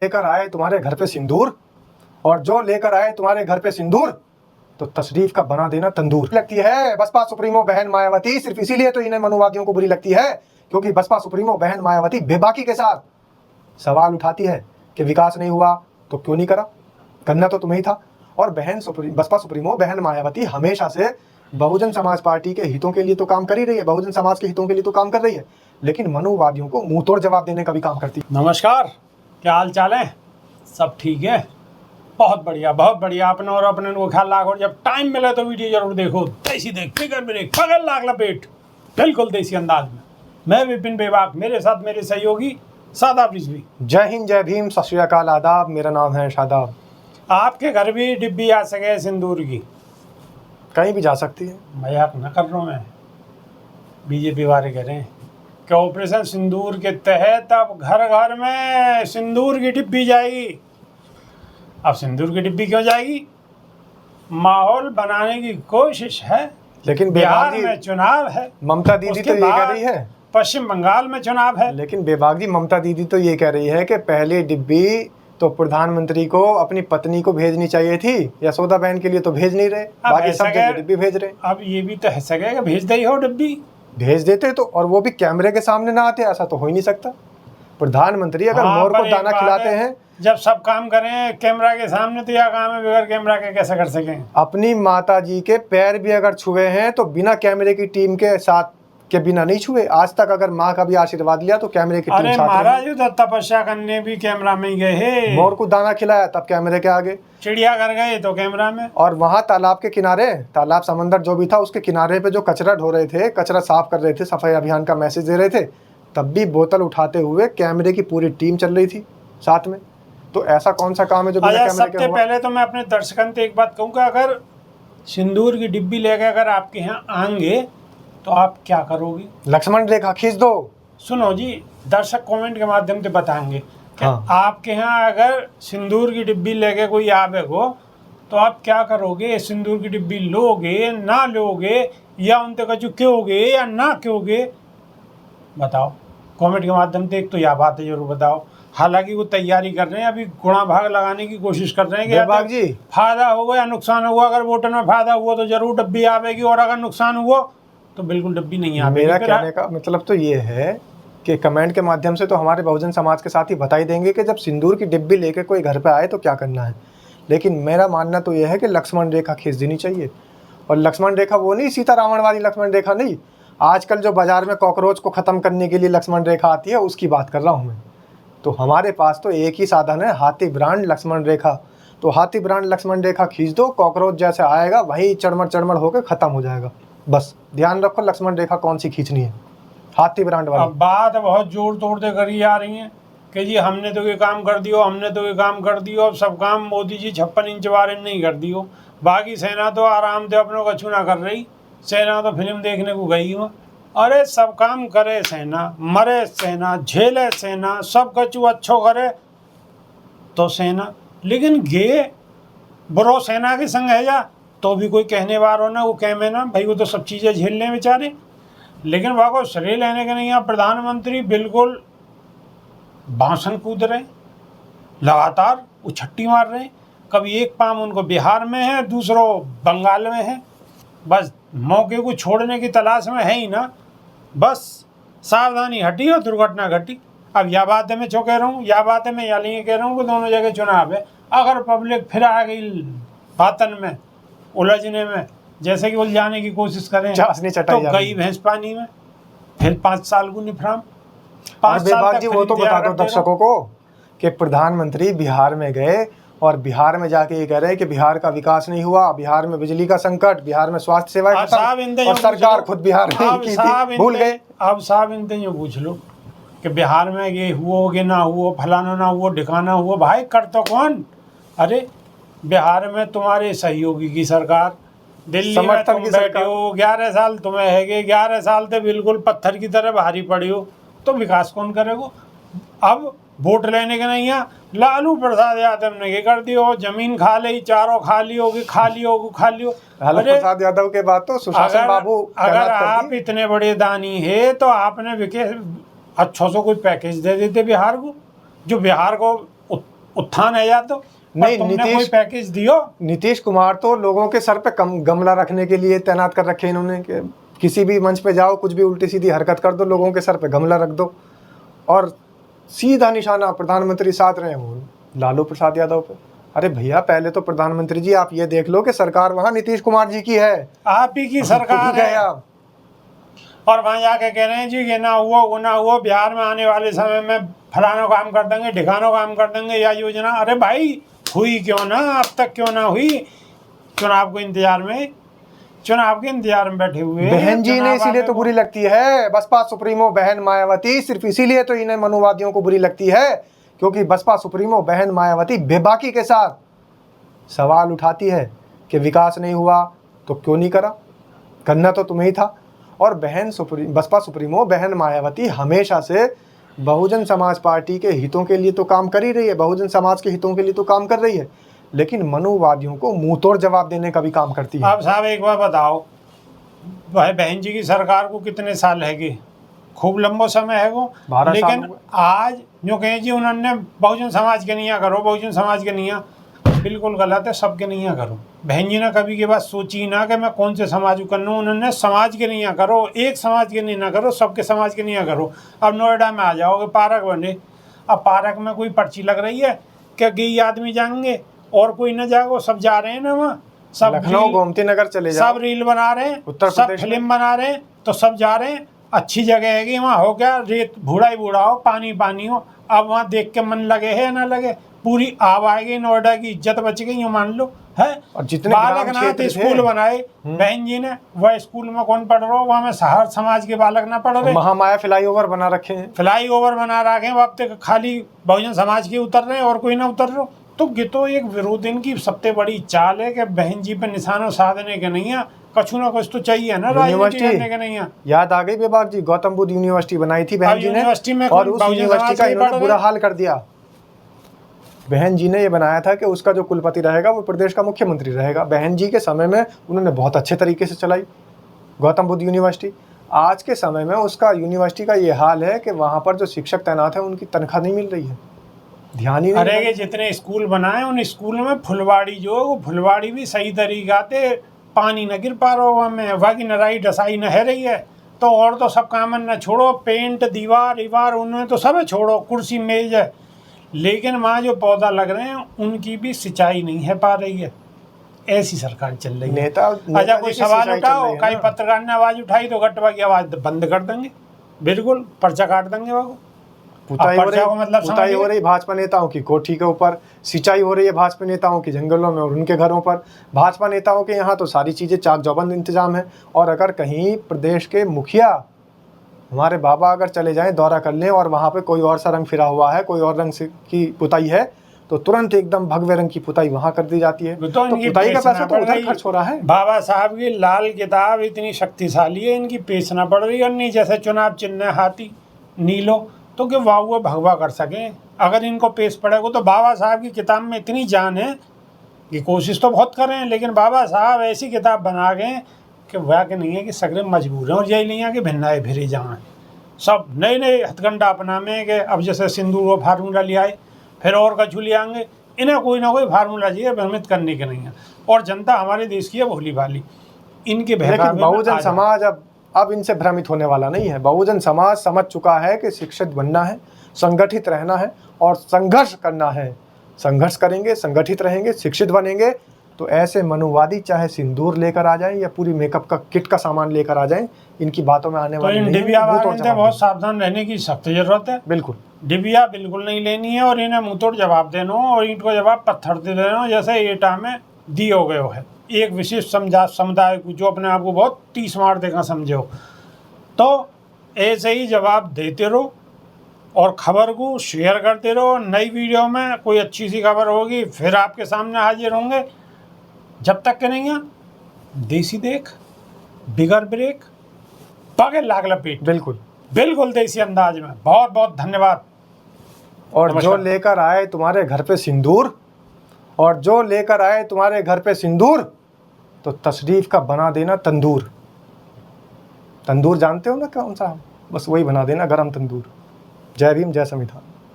लेकर आए तुम्हारे घर पे सिंदूर, और जो लेकर आए तुम्हारे घर पे सिंदूर तो तशरीफ का बना देना तंदूर। लगती है बसपा सुप्रीमो बहन मायावती, सिर्फ इसीलिए तो इन्हें मनुवादियों को बुरी लगती है क्योंकि बसपा सुप्रीमो बहन मायावती बेबाकी के साथ सवाल उठाती है कि विकास नहीं हुआ तो क्यों नहीं करा, करना तो तुम्हें ही था। और बसपा सुप्रीमो बहन मायावती हमेशा से बहुजन समाज पार्टी के हितों के लिए तो काम कर ही रही है, बहुजन समाज के हितों के लिए तो काम कर रही है, लेकिन मनुवादियों को मुंह तोड़ जवाब देने का भी काम करती है। नमस्कार, क्या हाल चाल है? सब ठीक है? बहुत बढ़िया। अपने और अपने को ख्याल रखो। जब टाइम मिले तो वीडियो जरूर देखो। देसी देख, फिगर ब्रेक, पकड़ लाग लपेट, बिल्कुल देसी अंदाज में। मैं विपिन बेबाक, मेरे साथ मेरे सहयोगी शादाब रिजवी। जय हिंद, जय भीम, सत श्री अकाल, आदाब। मेरा नाम है शादाब। आपके घर भी डिब्बी आ सके सिंदूर की? कहीं भी जा सकती है। मजाक न कर रहा हूँ मैं। बीजेपी वाले कह रहे हैं कि ऑपरेशन सिंदूर के तहत अब घर घर में सिंदूर की डिब्बी जाएगी। अब सिंदूर की डिब्बी क्यों जाएगी? माहौल बनाने की कोशिश है। लेकिन बिहार में चुनाव है, ममता दीदी तो ये कह रही है, पश्चिम बंगाल में चुनाव है। लेकिन बेबाक जी ममता दीदी तो ये कह रही है कि पहली डिब्बी तो प्रधानमंत्री को अपनी पत्नी को भेजनी चाहिए थी, यशोदा बहन के लिए तो भेज नहीं रहे, बाकी सब जगह डिब्बी भेज रहे। अब ये भी तो है सके कि भेज दे हो डिब्बी, भेज देते तो, और वो भी कैमरे के सामने ना आते, ऐसा तो हो ही नहीं सकता। प्रधानमंत्री अगर मोर को दाना खिलाते हैं, जब सब काम करें कैमरा के सामने, तो यह काम है बगैर कैमरा के कैसे कर सकें? अपनी माता जी के पैर भी अगर छुए हैं तो बिना कैमरे की टीम के साथ के बिना नहीं छुए। आज तक अगर माँ का भी आशीर्वाद लिया तो कैमरे की टीम अरे साथ महाराज तो तपस्या करने भी कैमरा में ही गए हैं। मोर को दाना खिलाया तब कैमरे के आगे, चिड़िया घर गए तो कैमरा में। और वहाँ तालाब के किनारे, तालाब समंदर जो भी था उसके किनारे पे जो कचरा ढो रहे थे, कचरा साफ कर रहे थे, सफाई अभियान का मैसेज दे रहे थे, तब भी बोतल उठाते हुए कैमरे की पूरी टीम चल रही थी साथ में। तो ऐसा कौन सा काम है जो बिना कैमरे के सबसे पहले तो मैं अपने दर्शकों से एक बात कहूँगा, अगर सिंदूर की डिब्बी लेकर अगर आपके यहाँ आएंगे तो आप क्या करोगे? लक्ष्मण रेखा खींच दो। सुनो जी, दर्शक कमेंट के माध्यम से बताएंगे कि हाँ। आपके यहाँ अगर सिंदूर की डिब्बी लेके कोई आवे हो तो आप क्या करोगे? सिंदूर की डिब्बी लोगे, ना लोगे, या उनसे कचू क्योंगे या ना क्योंगे? बताओ कमेंट के माध्यम से। एक तो यह बात है जरूर बताओ। हालांकि वो तैयारी कर रहे हैं, अभी गुणा भाग लगाने की कोशिश कर रहे हैं कि जी फायदा होगा या नुकसान होगा। अगर वोटर में फायदा हुआ तो जरूर डिब्बी आवेगी, और अगर नुकसान हुआ तो बिल्कुल डिब्बी नहीं आवेगी। मेरा कहने का मतलब तो ये है कि कमेंट के माध्यम से तो हमारे बहुजन समाज के साथ ही बता ही देंगे कि जब सिंदूर की डिब्बी लेके कोई घर पे आए तो क्या करना है। लेकिन मेरा मानना तो ये है कि लक्ष्मण रेखा खींच देनी चाहिए। और लक्ष्मण रेखा वो नहीं सीता रावण वाली लक्ष्मण रेखा नहीं, आजकल जो बाजार में कॉकरोच को ख़त्म करने के लिए लक्ष्मण रेखा आती है उसकी बात कर रहा हूँ मैं। तो हमारे पास तो एक ही साधन है, हाथी ब्रांड लक्ष्मण रेखा। तो हाथी ब्रांड लक्ष्मण रेखा खींच दो, कॉकरोच जैसे आएगा वही चड़मड़ होकर ख़त्म हो जाएगा। बस ध्यान रखो लक्ष्मण रेखा कौन सी खींचनी है, हाथी ब्रांड वाली। अब बात बहुत जोर तोड़ दे करी जा रही है कि जी हमने तो ये काम कर दियो, हमने तो ये काम कर दियो। अब सब काम मोदी जी 56 इंच वाले नहीं कर दियो। बाकी सेना तो आराम से अपनों का चुना कर रही, सेना तो फिल्म देखने को गई हुआ। अरे सब काम करे सेना, मरे सेना, झेले सेना, सब कचू अच्छो करे तो सेना। लेकिन गे बुरो सेना के संग है जा तो भी कोई कहने वाला ना, वो कह में ना भाई वो तो सब चीज़ें झेल लें बेचारे। लेकिन वहाँ को श्रेय लेने के नहीं। यहाँ प्रधानमंत्री बिल्कुल भाषण कूद रहे, लगातार उछट्टी मार रहे। कभी एक पाम उनको बिहार में है, दूसरों बंगाल में है, बस मौके को छोड़ने की तलाश में है ही ना। बस सावधानी हटी और दुर्घटना घटी। अब यह बात है मैं जो कह रहा हूँ, यह बात है मैं यहाँ कह रहा हूँ कि दोनों जगह चुनाव है। अगर पब्लिक फिर आ गई बातन में, उलझने में, जैसे कि उलझाने की कोशिश करें तो गई भैंस पानी में, फिर 5 साल को निफराम। 5 साल तक वो तो बता दो दर्शकों को कि प्रधानमंत्री बिहार में गए और बिहार में जाके ये कह रहे हैं कि बिहार का विकास नहीं हुआ, बिहार में बिजली का संकट, बिहार में स्वास्थ्य सेवाएं खत्म, और सरकार खुद बिहार में की थी, भूल गए। अब साहब इनसे यूँ पूछ लो कि बिहार में ये हुआ कि ना हुआ, फलाना ना हुआ, ढिकाना हुआ, भाई कर तो कौन? अरे बिहार में तुम्हारे सहयोगी की सरकार, दिल्ली में तुम बैठे हो, 11 साल तुम्हें है, 11 साल से बिल्कुल पत्थर की तरह भारी पड़ी हो, तो विकास कौन करेगा? अब वोट लेने के नहीं है, लालू प्रसाद यादव ने ये कर दियो, जमीन खा ली, चारों खा लियो। लालू प्रसाद यादव के बाद तो सुशासन बाबू। अगर आप इतने बड़े दानी है तो आपने अच्छा सा कोई पैकेज दे देते बिहार को, जो बिहार को उत्थान है या तो नहीं, तुमने नीतीश- कोई पैकेज दियो। नीतीश कुमार तो लोगों के सर पे गमला रखने के लिए तैनात कर रखे हैं इन्होंने कि किसी भी मंच पे जाओ, कुछ भी उल्टी सीधी हरकत कर दो, लोगों के सर पे गमला रख दो और सीधा निशाना प्रधानमंत्री साध रहे हो लालू प्रसाद यादव पे। अरे भैया, पहले तो प्रधानमंत्री जी आप ये देख लो कि सरकार वहाँ नीतीश कुमार जी की है, आप ही की सरकार है। आप और वहाँ जाके कह रहे हैं जी कि ना हुआ वो ना हुआ, बिहार में आने वाले समय में फलाना काम कर देंगे, ढिकानो काम कर देंगे, या योजना। अरे भाई, हुई क्यों ना, अब तक क्यों ना हुई? चुनाव के इंतजार में बैठे हुए हैं। बहन जी ने चुनाव इसीलिए आने तो को- बुरी लगती है बसपा सुप्रीमो बहन मायावती, सिर्फ इसीलिए तो इन्हें मनुवादियों को बुरी लगती है क्योंकि बसपा सुप्रीमो बहन मायावती बेबाकी के साथ सवाल उठाती है कि विकास नहीं हुआ तो क्यों नहीं करा, करना तो तुम्हें ही था। और बसपा सुप्रीमो बहन मायावती हमेशा से बहुजन समाज पार्टी के हितों के लिए तो काम कर ही रही है, बहुजन समाज के हितों के लिए तो काम कर रही है, लेकिन मनुवादियों को मुंह तोड़ जवाब देने का भी काम करती है। आप साहब एक बार बताओ, भाई बहन जी की सरकार को कितने साल है कि खूब लंबो समय है वो, 12 साल लेकिन हो गए। आज जो कहें जी उन्होंने बहुजन समाज के नहीं करो, बहुजन समाज के नहीं, बिल्कुल गलत है। सबके नहीं करो। बहन जी ने कभी के बाद सोची ना कि मैं कौन से समाज को करना, उन्होंने समाज के नहीं करो, एक समाज के नहीं ना करो, सबके समाज के नहीं करो। अब नोएडा में आ जाओगे, पार्क बने, अब पार्क में कोई पर्ची लग रही है क्या गेई आदमी जाएंगे और कोई ना जाओ, सब जा रहे हैं ना वहाँ, सब लखनऊ गोमती नगर चले जाओ, सब रील बना रहे हैं, उत्तर सब प्रदेश में। फिल्म बना रहे हैं, तो सब जा रहे हैं। अच्छी जगह है कि वहाँ हो क्या, रेत बूढ़ा ही बूढ़ा हो, पानी पानी हो, अब वहाँ देख के मन लगे है या ना लगे, पूरी आब आएगी, नोएडा की इज्जत बच गई, यूँ मान लो है। और जितने बालक ग्राम नाथ क्षेत्र स्कूल थे, बनाए बहन जी ने, वह स्कूल में कौन पढ़ रहा हो, वहाँ में हर समाज के बालक ना पढ़ रहे। महामाया फ्लाईओवर बना रखे हैं, फ्लाई ओवर बना रखे हैं, अब तक खाली बहुजन समाज के उतर रहे हैं और कोई ना उतर रहे। तो ये तो एक विरोध इनकी सबसे बड़ी चाल है कि बहन जी पे निशाना साधने के नहीं है, कछु ना कुछ तो चाहिए ना राजनीति करने के नहीं है। याद आ गई बेबाक जी, गौतम बुद्ध यूनिवर्सिटी बनाई थी बहन जी यूनिवर्सिटी में ने और कौन उस बहुजन यूनिवर्सिटी समाज का के इन्होंने पढ़ बुरा रहे? हाल कर दिया। बहन जी ने ये बनाया था कि उसका जो कुलपति रहेगा वो प्रदेश का मुख्यमंत्री रहेगा। बहन जी के समय में उन्होंने बहुत अच्छे तरीके से चलाई गौतम बुद्ध यूनिवर्सिटी। आज के समय में उसका यूनिवर्सिटी का ये हाल है कि वहाँ पर जो शिक्षक तैनात है उनकी तनख्वाह नहीं मिल रही है, ध्यान ही नहीं। अरे ये जितने स्कूल बनाए उन स्कूल में फुलवाड़ी जो है, वो फुलवाड़ी भी सही तरीका से पानी न गिर पा रहा वहाँ में, वहाँ की नराई डसाई न है रही है। तो और तो सब काम न छोड़ो, पेंट दीवार उनमें तो सब छोड़ो, कुर्सी मेज है, लेकिन वहाँ जो पौधा लग रहे हैं उनकी भी सिंचाई नहीं है पा रही है। ऐसी सरकार चल रही है। नेता अच्छा कोई की सवाल सिंचाई चल उठाओ, रही है कई ना। पत्रकार ने आवाज उठाई तो गटवा की आवाज बंद कर देंगे, बिल्कुल पर्चा काट देंगे वो। पुताई हो पर्चा को मतलब पुताई हो समझिए। रही भाजपा नेताओं की कोठी के ऊपर, सिंचाई हो रही है भाजपा नेताओं की जंगलों में और उनके घरों पर। भाजपा नेताओं के यहाँ तो सारी चीज़ें चाक चौबंद इंतजाम है। और अगर कहीं प्रदेश के मुखिया हमारे बाबा अगर चले जाएं दौरा कर लें और वहाँ पे कोई और सा रंग फिरा हुआ है, कोई और रंग से की पुताई है, तो तुरंत एकदम भगवे रंग की पुताई वहाँ कर दी जाती है। तो इनकी पुताई का पेशना पैसा तो बढ़ उधर रही। खर्च हो रहा है। बाबा साहब की लाल किताब इतनी शक्तिशाली है, इनकी पेशना पड़ रही है। और नहीं जैसे चुनाव चिन्ह हाथी नीलो, तो कि वाह वो भगवा कर सके, अगर इनको पेश पड़ेगा तो बाबा साहब की किताब में इतनी जान है कि कोशिश तो बहुत कर रहे हैं, लेकिन बाबा साहब ऐसी किताब बना गए कि वह के नहीं है कि सगरे मजबूर हैं और यही नहीं है कि भिन्नाए फिरे जाएँ, सब नए नए हथकंडा अपना में कि अब जैसे सिंदूर वो फार्मूला ले आए, फिर और कछु ले आएंगे, इन्हें कोई ना कोई फार्मूला चाहिए, भ्रमित करने के नहीं है। और जनता हमारे देश की है भोली भाली, इनके लेकिन बहकावे में बहुजन आ जाए। समाज अब इनसे भ्रमित होने वाला नहीं है। बहुजन समाज समझ चुका है कि शिक्षित बनना है, संगठित रहना है और संघर्ष करना है। संघर्ष करेंगे, संगठित रहेंगे, शिक्षित बनेंगे, तो ऐसे मनुवादी चाहे सिंदूर लेकर आ जाएं या पूरी मेकअप का किट का सामान लेकर आ जाएं, इनकी बातों में आने तो वाले इन नहीं है। डिबिया मुंह तोड़ वालों से जवाब बहुत दें। सावधान रहने की सख्त जरूरत है। बिल्कुल डिबिया बिल्कुल नहीं लेनी है और इन्हें मुंह तोड़ जवाब देना हो, और ईंट को जवाब पत्थर दे देना हो, जैसे एटा में दिए हो गए है एक विशिष्ट समुदाय को जो अपने आप को बहुत तीस मार देगा समझे हो। तो ऐसे ही जवाब देते रहो और खबर को शेयर करते रहो। नई वीडियो में कोई अच्छी सी खबर होगी फिर आपके सामने हाजिर होंगे। जब तक के नहीं है देसी देख बिगर ब्रेक पगे लाग लपेट, बिल्कुल देसी अंदाज में। बहुत बहुत धन्यवाद। और जो नमस्कार। लेकर आए तुम्हारे घर पे सिंदूर, और जो लेकर आए तुम्हारे घर पे सिंदूर, तो तशरीफ का बना देना तंदूर। तंदूर जानते हो ना कौन सा, बस वही बना देना गरम तंदूर। जय भीम, जय संविधान।